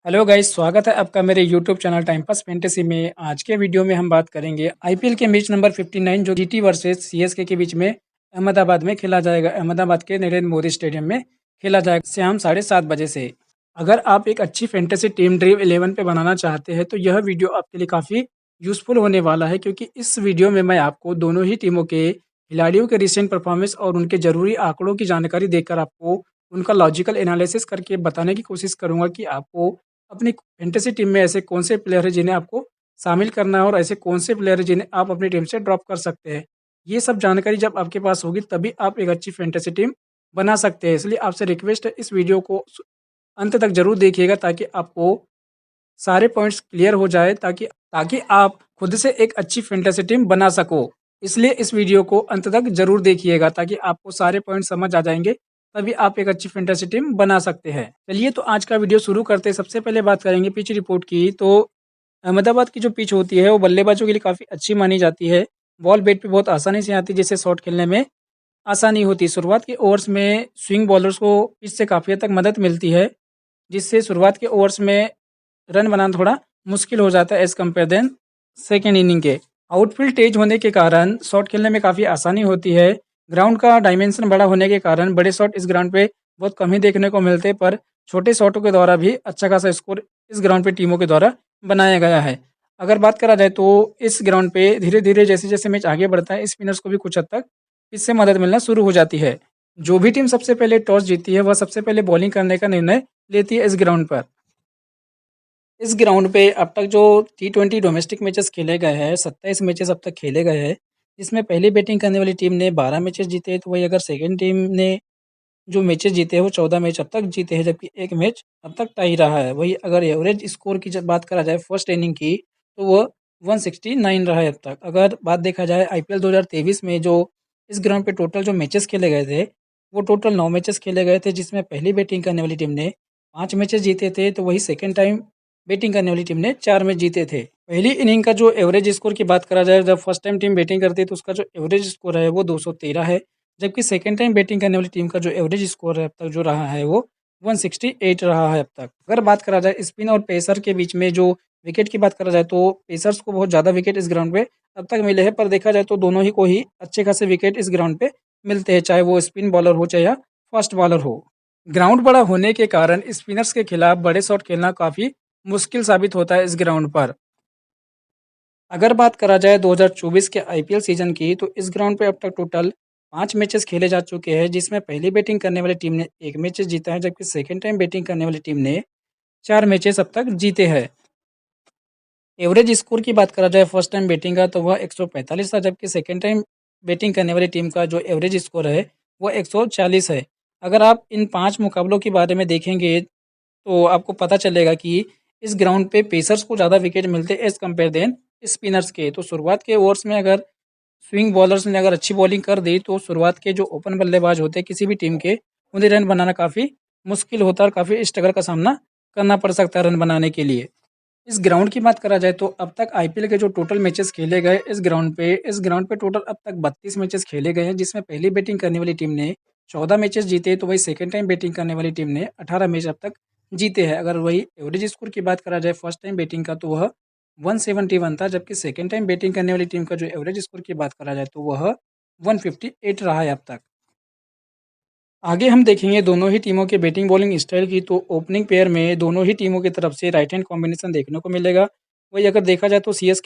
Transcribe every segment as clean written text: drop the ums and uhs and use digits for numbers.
Hello guys, स्वागत है आपका मेरे YouTube channel time pass fantasy में। आज के वीडियो में हम बात करेंगे आईपीएल के मैच नंबर 59 जो जीटी वर्सेस सीएसके के बीच में अहमदाबाद में खेला जाएगा। अहमदाबाद के नरेंद्र मोदी स्टेडियम में खेला जाएगा शाम 7:30 बजे से। अगर आप एक अच्छी फैंटेसी टीम ड्रीम 11 पे बनाना चाहते हैं तो यह वीडियो आपके लिए काफ़ी यूज़फुल होने वाला है, क्योंकि इस वीडियो में मैं आपको दोनों ही टीमों के खिलाड़ियों के रिसेंट परफॉर्मेंस और उनके ज़रूरी आंकड़ों की जानकारी देकर आपको उनका लॉजिकल एनालिसिस करके बताने की कोशिश करूँगा कि आपको अपनी फैंटेसी टीम में ऐसे कौन से प्लेयर हैं जिन्हें आपको शामिल करना है और ऐसे कौन से प्लेयर हैं जिन्हें आप अपनी टीम से ड्रॉप कर सकते हैं। ये सब जानकारी जब आपके पास होगी तभी आप एक अच्छी फैंटेसी टीम बना सकते हैं। इसलिए आपसे रिक्वेस्ट है, इस वीडियो को अंत तक ज़रूर देखिएगा ताकि आपको सारे पॉइंट्स क्लियर हो जाए, ताकि ताकि आप खुद से एक अच्छी फैंटेसी टीम बना सको। इसलिए इस वीडियो को अंत तक ज़रूर देखिएगा ताकि आपको सारे पॉइंट समझ आ जाएंगे, तभी आप एक अच्छी फैंटेसी टीम बना सकते हैं। चलिए तो आज का वीडियो शुरू करते हैं। सबसे पहले बात करेंगे पिच रिपोर्ट की। तो अहमदाबाद की जो पिच होती है वो बल्लेबाजों के लिए काफ़ी अच्छी मानी जाती है। बॉल बैट पे बहुत आसानी से आती है, जिससे शॉट खेलने में आसानी होती है। शुरुआत के ओवर्स में स्विंग बॉलर्स को पिच से काफ़ी हद तक मदद मिलती है, जिससे शुरुआत के ओवर्स में रन बनाना थोड़ा मुश्किल हो जाता है as compare then second inning के। आउटफील्ड तेज होने के कारण शॉट खेलने में काफ़ी आसानी होती है। ग्राउंड का डायमेंशन बड़ा होने के कारण बड़े शॉट इस ग्राउंड पे बहुत कम ही देखने को मिलते हैं, पर छोटे शॉटों के द्वारा भी अच्छा खासा स्कोर इस ग्राउंड पे टीमों के द्वारा बनाया गया है। अगर बात करा जाए तो इस ग्राउंड पे धीरे धीरे जैसे जैसे मैच आगे बढ़ता है, स्पिनर्स को भी कुछ हद तक इससे मदद मिलना शुरू हो जाती है। जो भी टीम सबसे पहले टॉस जीती है वह सबसे पहले बॉलिंग करने का निर्णय लेती है इस ग्राउंड पर। इस ग्राउंड पे अब तक जो टी20 डोमेस्टिक मैचेस खेले गए हैं, 27 मैचेस अब तक खेले गए हैं, जिसमें पहली बैटिंग करने वाली टीम ने 12 मैचेस जीते हैं। तो वही अगर सेकंड टीम ने जो मैचेस जीते हैं वो 14 मैच अब तक जीते हैं, जबकि एक मैच अब तक टाई रहा है। वही अगर एवरेज स्कोर की जब बात करा जाए फर्स्ट इनिंग की, तो वह 169 रहा है अब तक। अगर बात देखा जाए आईपीएल 2023 में जो इस ग्राउंड पे टोटल जो मैचेस खेले गए थे, वो टोटल 9 मैचेस खेले गए थे, जिसमें पहली बैटिंग करने वाली टीम ने 5 मैचेस जीते थे। तो वही सेकेंड टाइम बैटिंग करने वाली टीम ने 4 मैच जीते थे। पहली इनिंग का जो एवरेज स्कोर की बात करा जाए, जब फर्स्ट टाइम टीम बैटिंग करती है तो उसका जो एवरेज स्कोर है वो 213 है, जबकि सेकेंड टाइम बैटिंग करने वाली टीम का जो एवरेज स्कोर है अब तक जो रहा है वो 168 रहा है अब तक। अगर बात करा जाए स्पिन और पेसर के बीच में जो विकेट की बात करा जाए, तो पेसर्स को बहुत ज़्यादा विकेट इस ग्राउंड पे अब तक मिले हैं, पर देखा जाए तो दोनों ही को ही अच्छे खासे विकेट इस ग्राउंड पे मिलते हैं, चाहे वो स्पिन बॉलर हो चाहे या फास्ट बॉलर हो। ग्राउंड बड़ा होने के कारण स्पिनर्स के खिलाफ बड़े शॉट खेलना काफ़ी मुश्किल साबित होता है इस ग्राउंड पर। अगर बात करा जाए 2024 के आईपीएल सीजन की, तो इस ग्राउंड पे अब तक टोटल 5 मैचेस खेले जा चुके हैं, जिसमें पहली बैटिंग करने वाली टीम ने 1 मैचेस जीता है, जबकि सेकेंड टाइम बैटिंग करने वाली टीम ने 4 मैचेस अब तक जीते हैं। एवरेज स्कोर की बात करा जाए फर्स्ट टाइम बैटिंग का, तो वह 145 था, जबकि सेकेंड टाइम बैटिंग करने वाली टीम का जो एवरेज स्कोर है वह 140 है। अगर आप इन 5 मुकाबलों के बारे में देखेंगे तो आपको पता चलेगा कि इस ग्राउंड पे पेसर्स को ज़्यादा विकेट मिलते हैं एज़ कम्पेयर देन स्पिनर्स के। तो शुरुआत के ओवर्स में अगर स्विंग बॉलर्स ने अगर अच्छी बॉलिंग कर दी, तो शुरुआत के जो ओपन बल्लेबाज होते हैं किसी भी टीम के, उन्हें रन बनाना काफ़ी मुश्किल होता है और काफ़ी स्ट्रगल का सामना करना पड़ सकता है रन बनाने के लिए। इस ग्राउंड की बात करा जाए तो अब तक आईपीएल के जो टोटल मैचेस खेले गए इस ग्राउंड पे टोटल अब तक 32 मैचेस खेले गए हैं, जिसमें पहली बैटिंग करने वाली टीम ने 14 मैचेस जीते, तो वही सेकेंड टाइम बैटिंग करने वाली टीम ने 18 मैच अब तक जीते हैं। अगर वही एवरेज स्कोर की बात करा जाए फर्स्ट टाइम बैटिंग का, तो वह 171 था, जबकि सेकेंड टाइम बैटिंग करने वाली टीम का जो एवरेज स्कोर की बात करा जाए तो वह 158 रहा है अब तक। आगे हम देखेंगे दोनों ही टीमों के बैटिंग बॉलिंग स्टाइल की। तो ओपनिंग पेयर में दोनों ही टीमों की तरफ से राइट हैंड कॉम्बिनेशन देखने को मिलेगा। वही अगर देखा जाए तो सीएस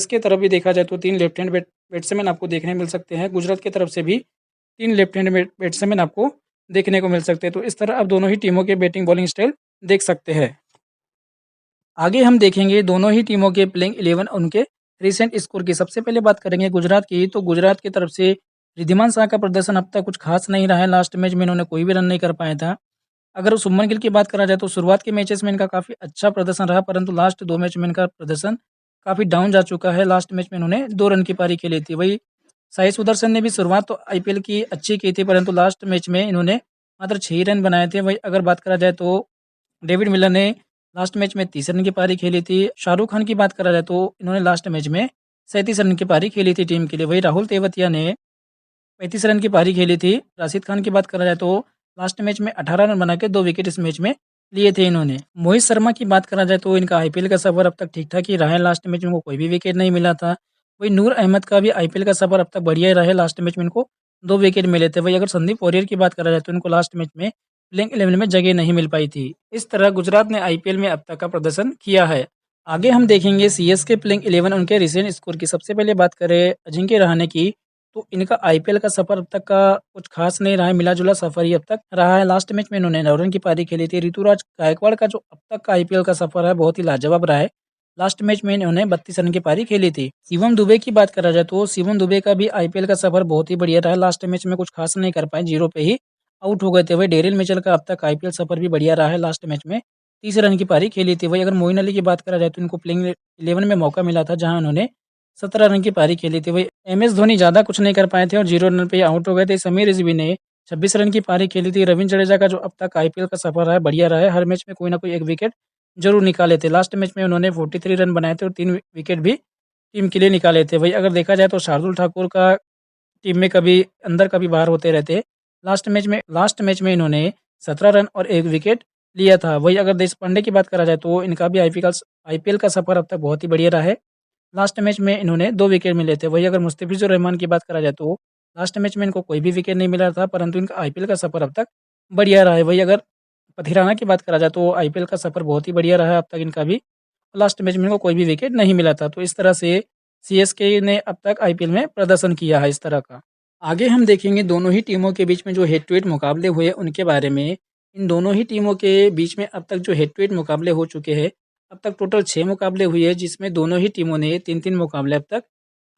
के तरफ भी देखा जाए तो 3 लेफ्ट हैंड बैट्समैन आपको देखने मिल सकते हैं। गुजरात की तरफ से भी 3 लेफ्ट हैंड बैट्समैन आपको देखने को मिल सकते हैं। तो इस तरह आप दोनों ही टीमों के बैटिंग बॉलिंग स्टाइल देख सकते हैं। आगे हम देखेंगे दोनों ही टीमों के प्लेइंग 11 उनके रिसेंट स्कोर की। सबसे पहले बात करेंगे गुजरात की। तो गुजरात की तरफ से रिद्धिमान शाह का प्रदर्शन अब तक कुछ खास नहीं रहा है। लास्ट मैच में इन्होंने कोई भी रन नहीं कर पाया था। अगर शुभमन गिल की बात करा जाए तो शुरुआत के मैचेस में इनका काफ़ी अच्छा प्रदर्शन रहा, परंतु लास्ट 2 मैच में इनका प्रदर्शन काफ़ी डाउन जा चुका है। लास्ट मैच में इन्होंने 2 रन की पारी खेली थी। वही साई सुदर्शन ने भी शुरुआत तो आईपीएल की अच्छी की थी, परंतु लास्ट मैच में इन्होंने मात्र 6 रन बनाए थे। वही अगर बात करा जाए तो डेविड मिलर ने लास्ट मैच में 30 रन की पारी खेली थी। शाहरुख खान की बात करा जाए तो इन्होंने लास्ट मैच में 37 रन की पारी खेली थी टीम के लिए। वही राहुल तेवतिया ने 35 रन की पारी खेली थी। राशिद खान की बात करा जाए तो लास्ट मैच में 18 रन बना के 2 विकेट इस मैच में लिए थे इन्होंने। मोहित शर्मा की बात करा जाए तो इनका आईपीएल का सफ़र अब तक ठीक-ठाक ही रहा है, लास्ट मैच में इनको कोई भी विकेट नहीं मिला था। वहीं नूर अहमद का भी आईपीएल का सफ़र अब तक बढ़िया ही रहा है, लास्ट मैच में इनको 2 विकेट मिले थे। वहीं अगर संदीप वारियर की बात करा जाए तो इनको लास्ट मैच में प्लेइंग 11 में जगह नहीं मिल पाई थी। इस तरह गुजरात ने आईपीएल में अब तक का प्रदर्शन किया है। आगे हम देखेंगे सीएसके प्लेइंग 11 उनके रिसेंट स्कोर की। सबसे पहले बात करें अजिंक्य रहाणे की, तो इनका आईपीएल का सफ़र अब तक का कुछ खास नहीं रहा है, मिला-जुला सफ़र ही अब तक रहा है। लास्ट मैच में इन्होंने 9 रन की पारी खेली थी। ऋतुराज गायकवाड़ का जो अब तक का आईपीएल का सफ़र है बहुत ही लाजवाब रहा है। लास्ट मैच में इन्होंने 32 रन की पारी खेली थी। शिवम दुबे की बात करा जाए तो शिवम दुबे का भी आईपीएल का सफ़र बहुत ही बढ़िया रहा है। लास्ट मैच में कुछ खास नहीं कर पाए, 0 पे ही आउट हो गए थे। वही डेरिल मिचेल का अब तक आईपीएल सफ़र भी बढ़िया रहा है, लास्ट मैच में 30 रन की पारी खेली थी। वही अगर मोइन अली की बात करा जाए तो इनको प्लेइंग 11 में मौका मिला था, जहाँ उन्होंने 17 रन की पारी खेली थी। वही एमएस धोनी ज़्यादा कुछ नहीं कर पाए थे और 0 रन पे ही आउट हो गए थे। समीर रिजवी ने 26 रन की पारी खेली थी। रवींद्र जडेजा का जो अब तक आईपीएल का सफ़र रहा है बढ़िया रहा है, हर मैच में कोई ना कोई एक विकेट जरूर निकाले थे। लास्ट मैच में उन्होंने 43 रन बनाए थे और 3 विकेट भी टीम के लिए निकाले थे। वही अगर देखा जाए तो शार्दुल ठाकुर का टीम में कभी अंदर कभी बाहर होते रहते हैं। लास्ट मैच में इन्होंने 17 रन और 1 विकेट लिया था। वही अगर देशपांडे की बात करा जाए तो इनका भी आईपीएल का सफ़र अब तक बहुत ही बढ़िया रहा है। लास्ट मैच में इन्होंने 2 विकेट मिले थे। वही अगर मुस्तफिजुर रहमान की बात करा जाए तो लास्ट मैच में इनको कोई भी विकेट नहीं मिला था, परंतु इनका आईपीएल का सफ़र अब तक बढ़िया रहा है। वही अगर पथिराना की बात करा जाए तो आईपीएल का सफ़र बहुत ही बढ़िया रहा है अब तक इनका भी। लास्ट मैच में इनको कोई भी विकेट नहीं मिला था। तो इस तरह से सीएसके ने अब तक आईपीएल में प्रदर्शन किया है इस तरह का। आगे हम देखेंगे दोनों ही टीमों के बीच में जो हेड टू हेड मुकाबले हुए उनके बारे में। इन दोनों ही टीमों के बीच में अब तक जो हेड टू हेड मुकाबले हो चुके हैं, अब तक टोटल 6 मुकाबले हुए हैं, जिसमें दोनों ही टीमों ने 3-3 मुकाबले अब तक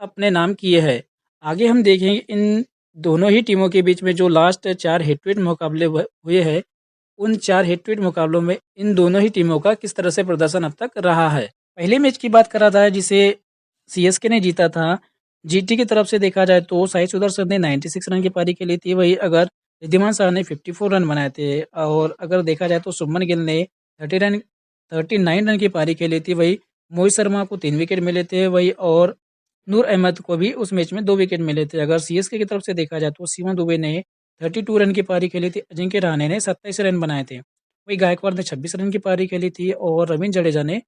अपने नाम किए हैं। आगे हम देखेंगे इन दोनों ही टीमों के बीच में जो लास्ट 4 हेड टू हेड मुकाबले हुए हैं, उन 4 हेड टू हेड मुकाबलों में इन दोनों ही टीमों का किस तरह से प्रदर्शन अब तक रहा है। पहले मैच की बात करा जाए जिसे सीएसके ने जीता था, जीटी की तरफ से देखा जाए तो साई सुदर्शन ने 96 रन की पारी खेली थी। वही अगर रिद्धिमान शाह ने 54 रन बनाए थे और अगर देखा जाए तो शुभमन गिल ने 39 रन की पारी खेली थी। वही मोहित शर्मा को 3 विकेट मिले थे। वही और नूर अहमद को भी उस मैच में 2 विकेट मिले थे। अगर सीएसके की तरफ से देखा जाए तो शिवम दुबे ने 32 रन की पारी खेली थी। अजिंक्य रहाणे ने 27 रन बनाए थे। वही गायकवाड़ ने 26 रन की पारी खेली थी और रवींद्र जडेजा ने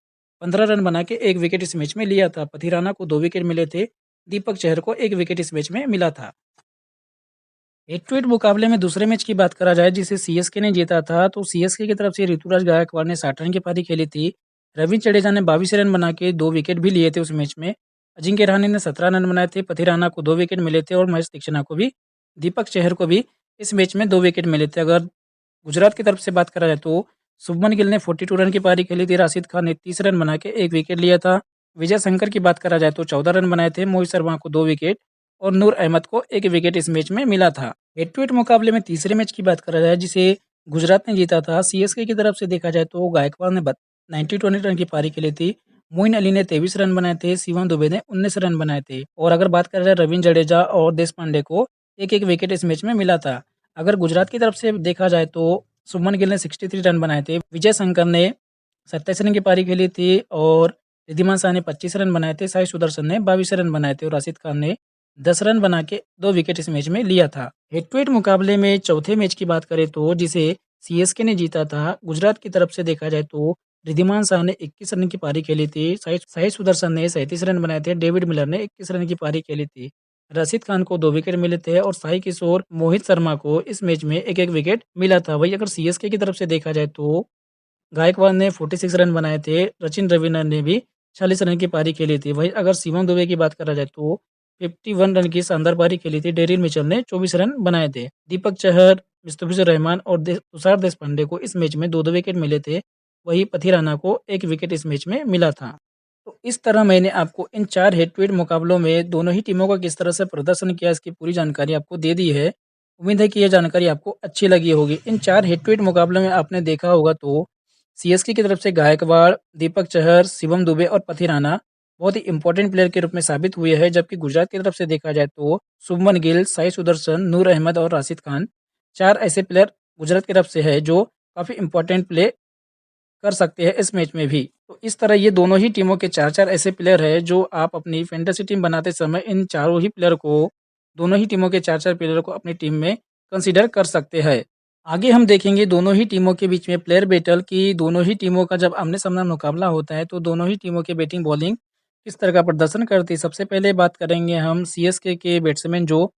15 रन बना के 1 विकेट इस मैच में लिया था। पथिराना को 2 विकेट मिले थे। दीपक चहर को 1 विकेट इस मैच में मिला था। हेड टू हेड मुकाबले में दूसरे मैच की बात करा जाए जिसे सीएसके ने जीता था, तो सीएसके की तरफ से ऋतुराज गायकवाड़ ने 60 रन की पारी खेली थी। रविंद्र जडेजा ने 22 रन बना के 2 विकेट भी लिए थे उस मैच में। अजिंक्य रहाणे ने 17 रन बनाए थे। पथिराना को 2 विकेट मिले थे और महेश दीक्षिणा को भी, दीपक चहर को भी इस मैच में 2 विकेट मिले थे। अगर गुजरात की तरफ से बात करा जाए तो शुभमन गिल ने 42 रन की पारी खेली थी। राशिद खान ने 30 रन बना के 1 विकेट लिया था। विजय शंकर की बात करा जाए तो 14 रन बनाए थे। मोहित शर्मा को 2 विकेट और नूर अहमद को 1 विकेट इस मैच में मिला था। हेड टू हेड मुकाबले में तीसरे मैच की बात करा जाए जिसे गुजरात ने जीता था, सीएसके की तरफ से देखा जाए तो गायकवाड़ ने 92 रन की पारी खेली थी। मोइन अली ने 23 रन बनाए थे। शिवम दुबे ने 19 रन बनाए थे। और अगर बात करा जाए रविंद्र जडेजा और देश पांडे को एक एक विकेट इस मैच में मिला था। अगर गुजरात की तरफ से देखा जाए तो शुभमन गिल ने 63 रन बनाए थे। विजय शंकर ने 27 रन की पारी खेली थी और रिद्धिमान शाह ने 25 रन बनाए थे। साई सुदर्शन ने 22 रन बनाए थे और राशिद खान ने 10 रन बना के 2 विकेट इस मैच में लिया था। हेड टू हेड मुकाबले में चौथे मैच की बात करें तो जिसे सीएसके ने जीता था, गुजरात की तरफ से देखा जाए तो रिद्धिमान शाह ने 21 रन की पारी खेली थी। साई सुदर्शन ने 37 रन बनाए थे। डेविड मिलर ने 21 रन की पारी खेली थी। रशीद खान को 2 विकेट मिले थे और साई किशोर, मोहित शर्मा को इस मैच में एक एक विकेट मिला था। वही अगर सीएसके की तरफ से देखा जाए तो गायकवाड़ ने 46 रन बनाए थे। सचिन रविंद्र ने भी 40 रन की पारी खेली थी। वही अगर शिवम दुबे की बात करा जाए तो 51 रन की शानदार पारी खेली थी। डेरिल मिचेल ने 24 रन बनाए थे। दीपक चहर, मुस्तफिजुर रहमान और तुषार देशपांडे को इस मैच में 2-2 विकेट मिले थे। वही पथिराना को 1 विकेट इस मैच में मिला था। तो इस तरह मैंने आपको इन 4 हेड टू हेड मुकाबलों में दोनों ही टीमों का किस तरह से प्रदर्शन किया, इसकी पूरी जानकारी आपको दे दी है। उम्मीद है कि यह जानकारी आपको अच्छी लगी होगी। इन 4 हेड टू हेड मुकाबलों में आपने देखा होगा तो सीएसके की तरफ से गायकवाड़, दीपक चहर, शिवम दुबे और पथिराना बहुत ही इंपॉर्टेंट प्लेयर के रूप में साबित हुए हैं। जबकि गुजरात की तरफ से देखा जाए तो शुभमन गिल, साई सुदर्शन, नूर अहमद और राशिद खान 4 ऐसे प्लेयर गुजरात की तरफ से है जो काफ़ी इंपॉर्टेंट प्ले कर सकते हैं इस मैच में भी। तो इस तरह ये दोनों ही टीमों के 4-4 ऐसे प्लेयर हैं जो आप अपनी फैंटेसी टीम बनाते समय इन चारों ही प्लेयर को, दोनों ही टीमों के 4-4 प्लेयर को अपनी टीम में कंसीडर कर सकते हैं। आगे हम देखेंगे दोनों ही टीमों के बीच में प्लेयर बैटल कि दोनों ही टीमों का जब आमने-सामने मुकाबला होता है तो दोनों ही टीमों की बैटिंग बॉलिंग किस तरह का प्रदर्शन करती है। सबसे पहले बात करेंगे हम सीएसके के बैट्समैन जो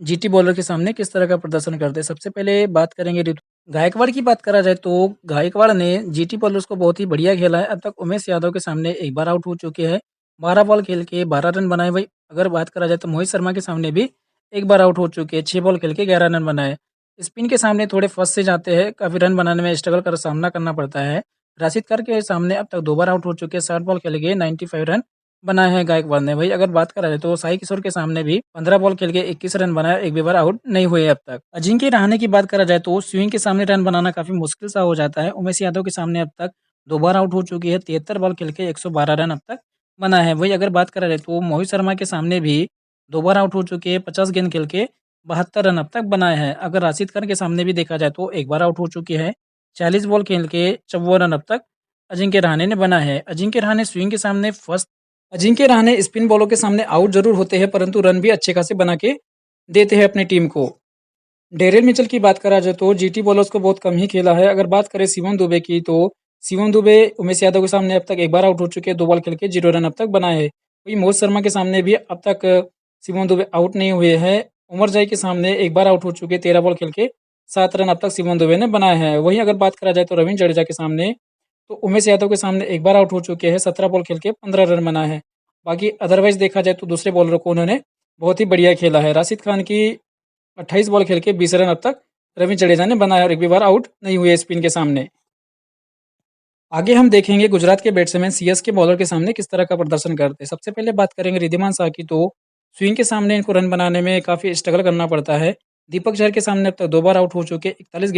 जीटी बॉलर के सामने किस तरह का प्रदर्शन करते हैं। सबसे पहले बात करेंगे ऋतु गायकवाड़ की बात करा जाए तो गायकवाड़ ने जीटी बॉलर्स को बहुत ही बढ़िया खेला है। अब तक उमेश यादव के सामने एक बार आउट हो चुके हैं। 12 बॉल खेल के 12 रन बनाए। वही अगर बात करा जाए तो मोहित शर्मा के सामने भी एक बार आउट हो चुके हैं। 6 बॉल खेल के 11 रन बनाए। स्पिन के सामने थोड़े फँस से जाते हैं। काफ़ी रन बनाने में स्ट्रगल का सामना करना पड़ता है। राशिद खान के सामने अब तक 2 बार आउट हो चुके हैं। 60 बॉल खेले के 95 रन बनाए हैं गायकवाड़ ने। वही अगर बात करा जाए तो साई किशोर के सामने भी 15 बॉल खेल के 21 रन बनाए, एक भी बार आउट नहीं हुए अब तक। अजिंक्य रहाणे की बात करा जाए तो स्विंग के सामने रन बनाना काफी मुश्किल सा हो जाता है। उमेश यादव के सामने अब तक 2 बार आउट हो चुकी है। 73 बॉल खेल के 112 रन अब तक बना है। वही अगर बात करा जाए तो मोहित शर्मा के सामने भी 2 बार आउट हो चुके हैं। 50 गेंद खेल के 72 रन अब तक बनाए हैं। अगर राशिद खान के सामने भी देखा जाए तो एक बार आउट हो चुके हैं। 40 बॉल खेल के 54 रन अब तक अजिंक्य रहाणे ने बना है। अजिंक्य रहाणे स्विंग के सामने फर्स्ट अजिंक्य रहाणे स्पिन बॉलों के सामने आउट जरूर होते हैं परंतु रन भी अच्छे खासे बना के देते हैं अपनी टीम को। डेरिल मिचेल की बात करा जाए तो जीटी बॉलर्स को बहुत कम ही खेला है। अगर बात करें शिवम दुबे की तो शिवम दुबे उमेश यादव के सामने अब तक एक बार आउट हो चुके हैं। 2 बॉल खेल के 0 रन अब तक बनाए हैं। वही मोहित शर्मा के सामने भी अब तक शिवम दुबे आउट नहीं हुए हैं। उमर जाई के सामने एक बार आउट हो चुके हैं। 13 बॉल खेल के 7 रन अब तक शिवम दुबे ने बनाए हैं। वहीं अगर बात करा जाए तो रविंद्र जडेजा के सामने तो उमेश यादव के सामने एक बार आउट हो चुके हैं। 17 बॉल खेल के 15 रन बनाए हैं। बाकी अदरवाइज देखा जाए तो दूसरे बॉलरों को उन्होंने बहुत ही बढ़िया खेला है। राशिद खान की 28 बॉल खेल के 20 रन अब तक रविंद्र जडेजा ने बनाया और एक भी बार आउट नहीं हुए स्पिन के सामने। आगे हम देखेंगे गुजरात के बैट्समैन सीएसके बॉलर के सामने किस तरह का प्रदर्शन करते हैं। सबसे पहले बात करेंगे रिद्धिमान शाह की तो स्विंग के सामने इनको रन बनाने में काफ़ी स्ट्रगल करना पड़ता है। दीपक चहर के सामने अब तक 2 बार आउट हो चुके। 41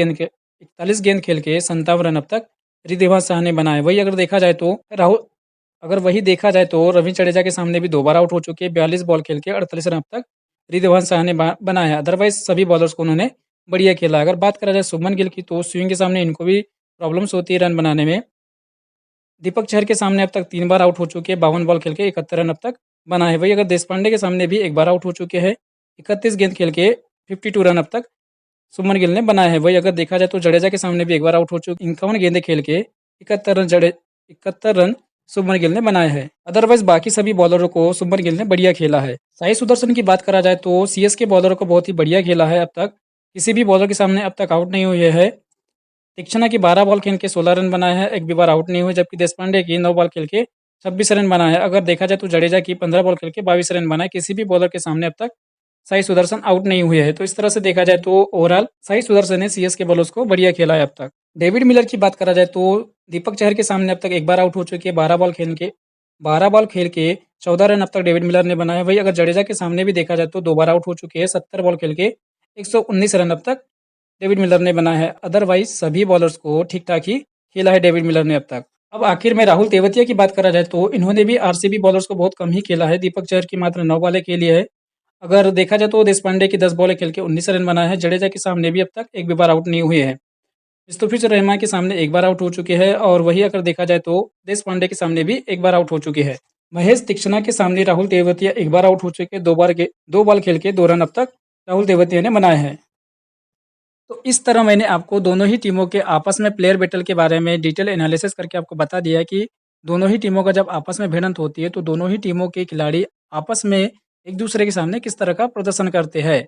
गेंद खेल के 57 रन अब तक रिद्धिमान शाह ने बनाए। वही अगर देखा जाए तो रविंद्र जडेजा के सामने भी 2 बार आउट हो चुके हैं। 42 बॉल खेल के 48 रन अब तक रिद्धिमान शाह ने बनाया। अदरवाइज सभी बॉलर्स को उन्होंने बढ़िया खेला। अगर बात करा जाए शुभमन गिल की तो स्विंग के सामने इनको भी प्रॉब्लम्स होती है रन बनाने में। दीपक चहर के सामने अब तक 3 बार आउट हो चुके हैं। 52 बॉल खेल के 71 रन अब तक बनाए। वही अगर देशपांडे के सामने भी एक बार आउट हो चुके हैं। 31 गेंद खेल के 52 रन अब तक शुभमन गिल ने बनाए हैं। वही अगर देखा जाए तो जडेजा के सामने भी एक बार आउट हो चुके 51 गेंदें खेल के 71 रन शुभमन गिल ने बनाए हैं। अदरवाइज बाकी सभी बॉलरों को शुभमन गिल ने बढ़िया खेला है। साई सुदर्शन की बात करा जाए तो सीएसके बॉलरों को बहुत ही बढ़िया खेला है। अब तक किसी भी बॉलर के सामने अब तक आउट नहीं हुए है। तीक्ष्णा की 12 बॉल खेल के 16 रन बनाए हैं, एक भी बार आउट नहीं हुए। जबकि देशपांडे की 9 बॉल खेल के 26 रन बनाए हैं। अगर देखा जाए तो जडेजा की 15 बॉल खेल के 22 रन बनाए। किसी भी बॉलर के सामने अब तक साई सुदर्शन आउट नहीं हुए हैं। तो इस तरह से देखा जाए तो ओवरऑल साई सुदर्शन ने सीएसके बॉलर्स को बढ़िया खेला है अब तक। डेविड मिलर की बात करा जाए तो दीपक चहर के सामने अब तक एक बार आउट हो चुके हैं। 12 बॉल खेल के 14 रन अब तक डेविड मिलर ने बनाए। वही अगर जडेजा के सामने भी देखा जाए तो 2 बार आउट हो चुके हैं। 70 बॉल खेल के 119 रन अब तक डेविड मिलर ने बनाया है। अदरवाइज सभी बॉलर्स को ठीक ठाक ही खेला है डेविड मिलर ने अब तक। अब आखिर में राहुल तेवतिया की बात करा जाए तो इन्होंने भी आरसीबी बॉलर्स को बहुत कम ही खेला है। दीपक चहर की मात्र 9 बॉलें खेली है। अगर देखा जाए तो देशपांडे की 10 बॉलें खेल के 19 रन बनाए हैं। जडेजा के सामने भी अब तक एक भी बार आउट नहीं हुए हैं। मुस्तफिजुर रहमान के सामने एक बार आउट हो चुके हैं। और वही अगर देखा जाए तो देशपांडे के सामने भी एक बार आउट हो चुके हैं। महेश तीक्ष्णा के सामने राहुल तेवतिया एक बार आउट हो चुके। 2 बॉल खेल के 2 रन अब तक राहुल तेवतिया ने बनाए हैं। तो इस तरह मैंने आपको दोनों ही टीमों के आपस में प्लेयर बैटल के बारे में डिटेल एनालिसिस करके आपको बता दिया है कि दोनों ही टीमों का जब आपस में भिड़ंत होती है तो दोनों ही टीमों के खिलाड़ी आपस में एक दूसरे के सामने किस तरह का प्रदर्शन करते हैं।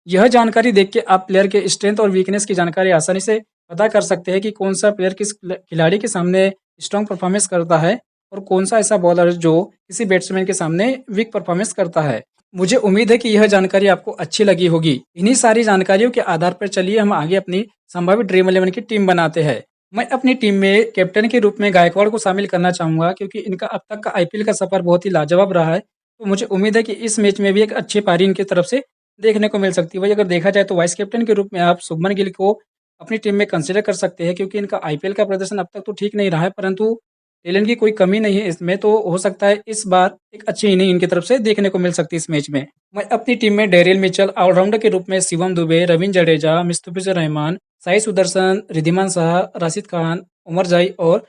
यह जानकारी देख के आप प्लेयर के स्ट्रेंथ और वीकनेस की जानकारी आसानी से पता कर सकते हैं कि कौन सा प्लेयर किस खिलाड़ी के सामने स्ट्रॉन्ग परफॉर्मेंस करता है और कौन सा ऐसा बॉलर जो किसी बैट्समैन के सामने वीक परफॉर्मेंस करता है। मुझे उम्मीद है कि यह जानकारी आपको अच्छी लगी होगी। इन्हीं सारी जानकारियों के आधार पर चलिए हम आगे अपनी संभावित ड्रीम 11 की टीम बनाते हैं। मैं अपनी टीम में कैप्टन के रूप में गायकवाड़ को शामिल करना चाहूंगा क्योंकि इनका अब तक का आईपीएल का सफर बहुत ही लाजवाब रहा है। तो मुझे उम्मीद है कि इस मैच में भी एक अच्छी पारी इनकी तरफ से देखने को मिल सकती है। वही अगर देखा जाए तो वाइस कैप्टन के रूप में आप शुभमन गिल को अपनी टीम में कंसिडर कर सकते हैं क्योंकि इनका आईपीएल का प्रदर्शन अब तक तो ठीक नहीं रहा है परंतु टैलेंट की कोई कमी नहीं है इसमें। तो हो सकता है इस बार एक अच्छी इनिंग इनकी तरफ से देखने को मिल सकती है इस मैच में। मैं अपनी टीम में डेरिल मिचेल, ऑलराउंडर के रूप में शिवम दुबे, रविंद्र जडेजा, मुस्तफिजुर रहमान, साई सुदर्शन, रिद्धिमान शाह, राशिद खान, उमर जाई और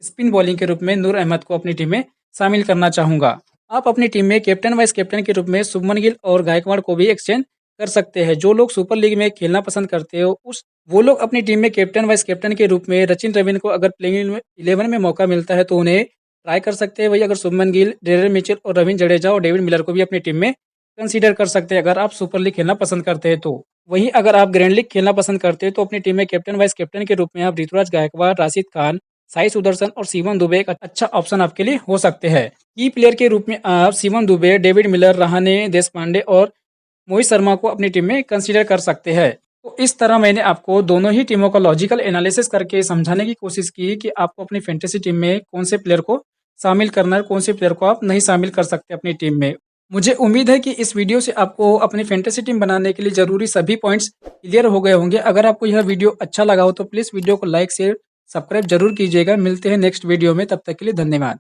स्पिन बॉलिंग के रूप में नूर अहमद को अपनी टीम में शामिल करना चाहूंगा। आप अपनी टीम में कैप्टन वाइस कैप्टन के रूप में शुभमन गिल और गायकवाड़ को भी एक्सचेंज कर सकते हैं। जो लोग सुपर लीग में खेलना पसंद करते हो वो लोग अपनी टीम में कैप्टन वाइस कैप्टन के रूप में सचिन रविंद्र को अगर प्लेइंग 11 में मौका मिलता है तो उन्हें ट्राई कर सकते हैं। वही अगर शुभमन गिल, डेरेन मिचेल और रविंद्र जडेजा और डेविड मिलर को भी अपनी टीम में कंसीडर कर सकते हैं अगर आप सुपर लीग खेलना पसंद करते हैं तो। वहीं अगर आप ग्रैंड लीग खेलना पसंद करते हैं तो अपनी टीम में कैप्टन वाइस कैप्टन के रूप में आप ऋतुराज गायकवाड़, राशिद खान, साई सुदर्शन और शिवम दुबे एक अच्छा ऑप्शन आपके लिए हो सकते हैं। की प्लेयर के रूप में आप शिवम दुबे, डेविड मिलर, रहाणे, देशपांडे और मोहित शर्मा को अपनी टीम में कंसीडर कर सकते हैं। तो इस तरह मैंने आपको दोनों ही टीमों का लॉजिकल एनालिसिस करके समझाने की कोशिश की कि आपको अपनी फैंटेसी टीम में कौन से प्लेयर को शामिल करना है, कौन से प्लेयर को आप नहीं शामिल कर सकते अपनी टीम में। मुझे उम्मीद है कि इस वीडियो से आपको अपनी फैंटेसी टीम बनाने के लिए ज़रूरी सभी पॉइंट्स क्लियर हो गए होंगे। अगर आपको यह वीडियो अच्छा लगा हो तो प्लीज़ वीडियो को लाइक, शेयर, सब्सक्राइब जरूर कीजिएगा। मिलते हैं नेक्स्ट वीडियो में, तब तक के लिए धन्यवाद।